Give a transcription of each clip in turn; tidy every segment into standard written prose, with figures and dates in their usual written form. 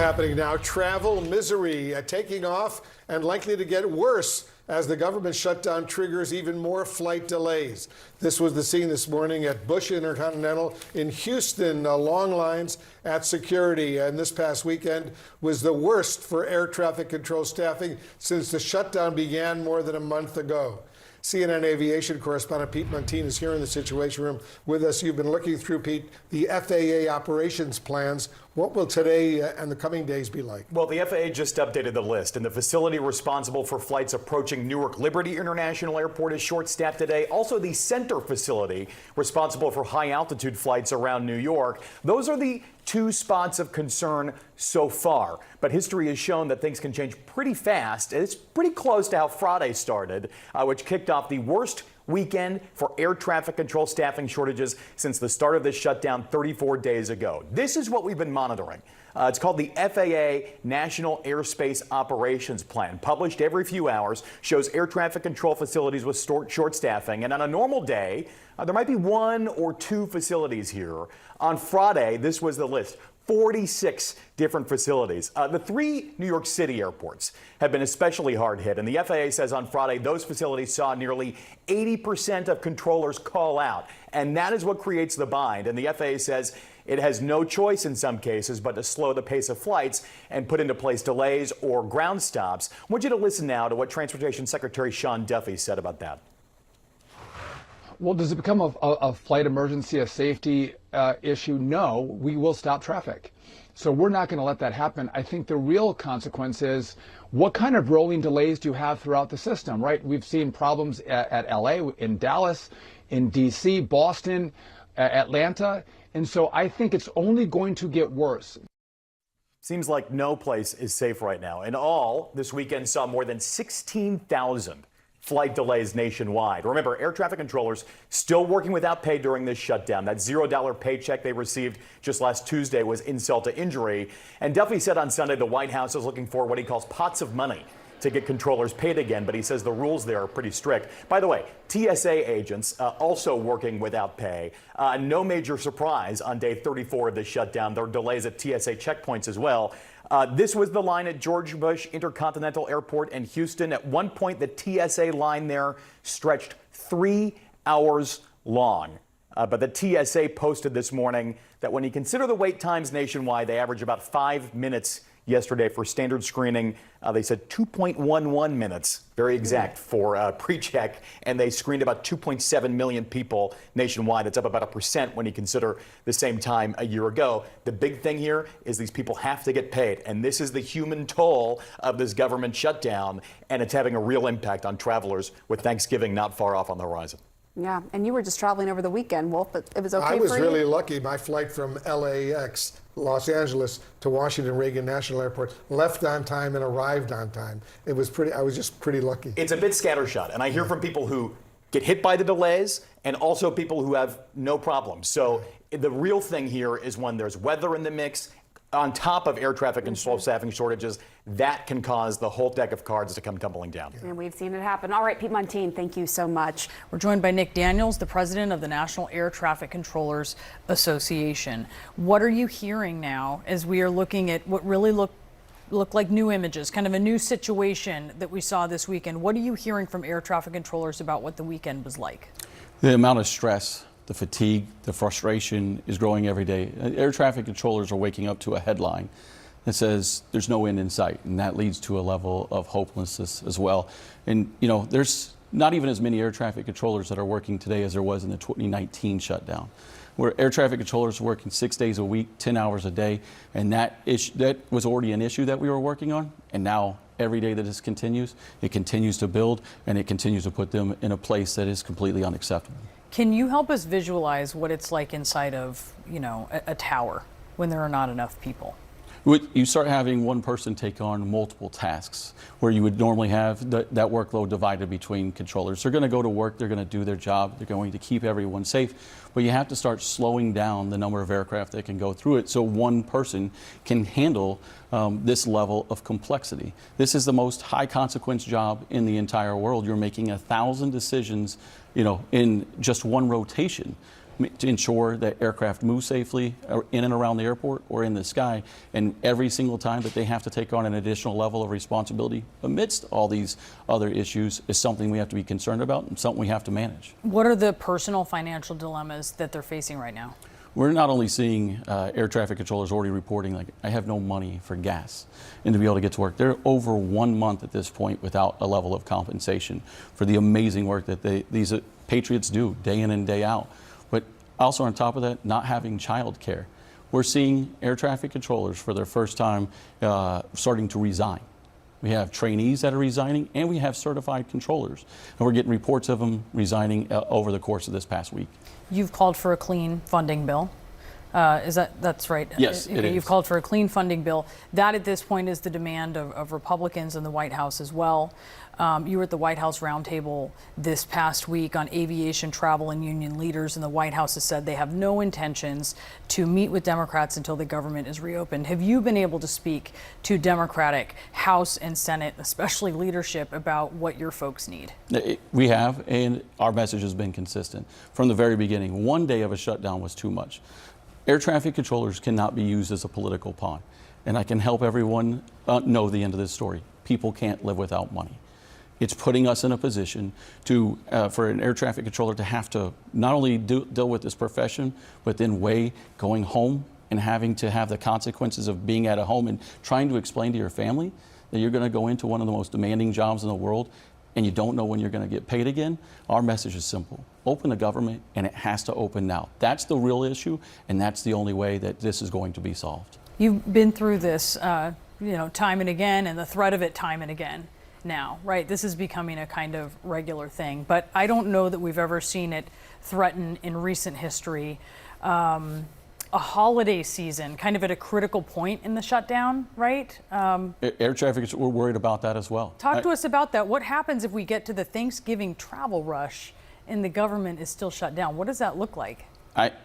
happening now. Travel misery taking off and likely to get worse as the government shutdown triggers even more flight delays. This was the scene this morning at Bush Intercontinental in Houston. Long lines at security, and this past weekend was the worst for air traffic control staffing since the shutdown began more than a month ago. CNN Aviation correspondent Pete Montine is here in the Situation Room with us. You've been looking through, Pete, the FAA operations plans. What will today and the coming days be like? Well, the FAA just updated the list, and the facility responsible for flights approaching Newark Liberty International Airport is short-staffed today. Also, the center facility responsible for high-altitude flights around New York. Those are the two spots of concern so far. But history has shown that things can change pretty fast. It's pretty close to how Friday started, which kicked off the worst weekend for air traffic control staffing shortages since the start of this shutdown 34 days ago. This is what we've been monitoring. It's called the FAA National Airspace Operations Plan. Published every few hours, shows air traffic control facilities with short staffing. And on a normal day, there might be one or two facilities here. On Friday, this was the list. 46 different facilities. The three New York City airports have been especially hard hit, and the FAA says on Friday those facilities saw nearly 80% of controllers call out, and that is what creates the bind. And the FAA says it has no choice in some cases but to slow the pace of flights and put into place delays or ground stops. I want you to listen now to what Transportation Secretary Sean Duffy said about that. Well, does it become a flight emergency, a safety issue? No, we will stop traffic. So we're not going to let that happen. I think the real consequence is what kind of rolling delays do you have throughout the system, right? We've seen problems at LA, in Dallas, in DC, Boston, Atlanta. And so I think it's only going to get worse. Seems like no place is safe right now. In all, this weekend saw more than 16,000 flight delays nationwide. Remember, air traffic controllers still working without pay during this shutdown. That $0 paycheck they received just last Tuesday was insult to injury. And Duffy said on Sunday the White House is looking for what he calls pots of money to get controllers paid again, but he says the rules there are pretty strict. By the way, TSA agents also working without pay. No major surprise on day 34 of the shutdown. There are delays at TSA checkpoints as well. This was the line at George Bush Intercontinental Airport in Houston. At one point, the TSA line there stretched 3 hours long. But the TSA posted this morning that when you consider the wait times nationwide, they average about 5 minutes yesterday for standard screening. They said 2.11 minutes, very exact, for pre-check, and they screened about 2.7 million people nationwide. It's up about 1% when you consider the same time a year ago. The big thing here is these people have to get paid, and this is the human toll of this government shutdown, and it's having a real impact on travelers with Thanksgiving not far off on the horizon. Yeah, and you were just traveling over the weekend, Wolf, but it was okay for you? I was really lucky. My flight from LAX, Los Angeles, to Washington Reagan National Airport left on time and arrived on time. It was I was just pretty lucky. It's a bit scattershot, and I hear from people who get hit by the delays and also people who have no problem. So the real thing here is when there's weather in the mix, on top of air traffic control staffing shortages, that can cause the whole deck of cards to come tumbling down. And we've seen it happen. All right, Pete Montine, thank you so much. We're joined by Nick Daniels, the president of the National Air Traffic Controllers Association. What are you hearing now as we are looking at what really look like new images, kind of a new situation that we saw this weekend? What are you hearing from air traffic controllers about what the weekend was like? The amount of stress, the fatigue, the frustration is growing every day. Air traffic controllers are waking up to a headline that says there's no end in sight, and that leads to a level of hopelessness as well. And you know, there's not even as many air traffic controllers that are working today as there was in the 2019 shutdown, where air traffic controllers are working 6 days a week, 10 hours a day, and that was already an issue that we were working on, and now every day that this continues, it continues to build, and it continues to put them in a place that is completely unacceptable. Can you help us visualize what it's like inside of, you know, a tower when there are not enough people? You start having one person take on multiple tasks where you would normally have that workload divided between controllers. They're going to go to work, they're going to do their job, they're going to keep everyone safe, but you have to start slowing down the number of aircraft that can go through it so one person can handle this level of complexity. This is the most high consequence job in the entire world. You're making 1,000 decisions, you know, in just one rotation. to ensure that aircraft move safely in and around the airport or in the sky. And every single time that they have to take on an additional level of responsibility amidst all these other issues is something we have to be concerned about and something we have to manage. What are the personal financial dilemmas that they're facing right now? We're not only seeing air traffic controllers already reporting, like, I have no money for gas and to be able to get to work. They're over 1 month at this point without a level of compensation for the amazing work that these patriots do day in and day out. But also on top of that, not having child care. We're seeing air traffic controllers for their first time starting to resign. We have trainees that are resigning, and we have certified controllers. And we're getting reports of them resigning over the course of this past week. You've called for a clean funding bill. That's right? Yes, it is. You've called for a clean funding bill. That at this point is the demand of Republicans in the White House as well. You were at the White House roundtable this past week on aviation, travel, and union leaders, and the White House has said they have no intentions to meet with Democrats until the government is reopened. Have you been able to speak to Democratic House and Senate, especially leadership, about what your folks need? We have, and our message has been consistent. From the very beginning, 1 day of a shutdown was too much. Air traffic controllers cannot be used as a political pawn. And I can help everyone know the end of this story. People can't live without money. It's putting us in a position to, for an air traffic controller to have to not only deal with this profession, but then weigh going home and having to have the consequences of being at a home and trying to explain to your family that you're going to go into one of the most demanding jobs in the world and you don't know when you're going to get paid again. Our message is simple. Open the government, and it has to open now. That's the real issue, and that's the only way that this is going to be solved. You've been through this, time and again, and the threat of it time and again now, right? This is becoming a kind of regular thing, but I don't know that we've ever seen it threaten in recent history. A holiday season, kind of at a critical point in the shutdown, right? Air traffic, we're worried about that as well. Talk to us about that. What happens if we get to the Thanksgiving travel rush and the government is still shut down? What does that look like?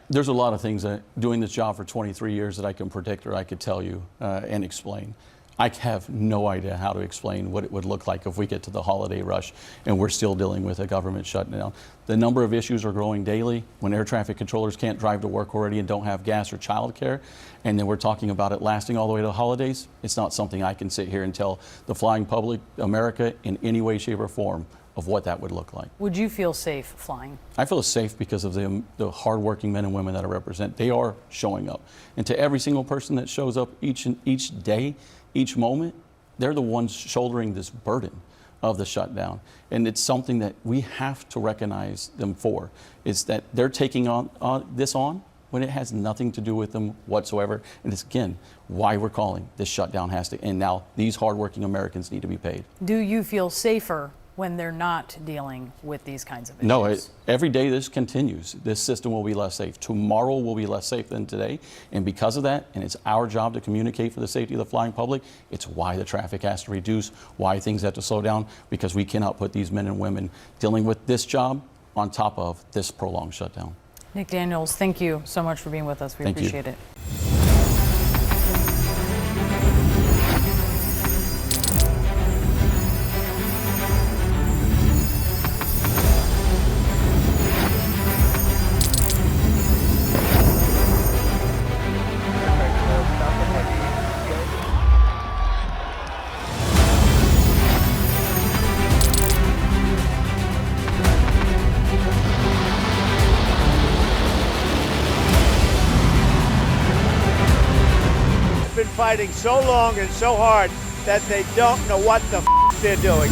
There's a lot of things that doing this job for 23 years that I can predict or I could tell you and explain. I have no idea how to explain what it would look like if we get to the holiday rush and we're still dealing with a government shutdown. The number of issues are growing daily. When air traffic controllers can't drive to work already and don't have gas or childcare, and then we're talking about it lasting all the way to the holidays, it's not something I can sit here and tell the flying public, America, in any way, shape, or form of what that would look like. Would you feel safe flying? I feel safe because of the hardworking men and women that I represent. They are showing up. And to every single person that shows up each day, each moment, they're the ones shouldering this burden of the shutdown. And it's something that we have to recognize them for, is that they're taking this on when it has nothing to do with them whatsoever. And it's, again, why we're calling this shutdown has to end now. These hardworking Americans need to be paid. Do you feel safer when they're not dealing with these kinds of issues? No, every day this continues, this system will be less safe. Tomorrow will be less safe than today. And because of that, and it's our job to communicate for the safety of the flying public, it's why the traffic has to reduce, why things have to slow down, because we cannot put these men and women dealing with this job on top of this prolonged shutdown. Nick Daniels, thank you so much for being with us. We appreciate it. Fighting so long and so hard that they don't know what the they're doing.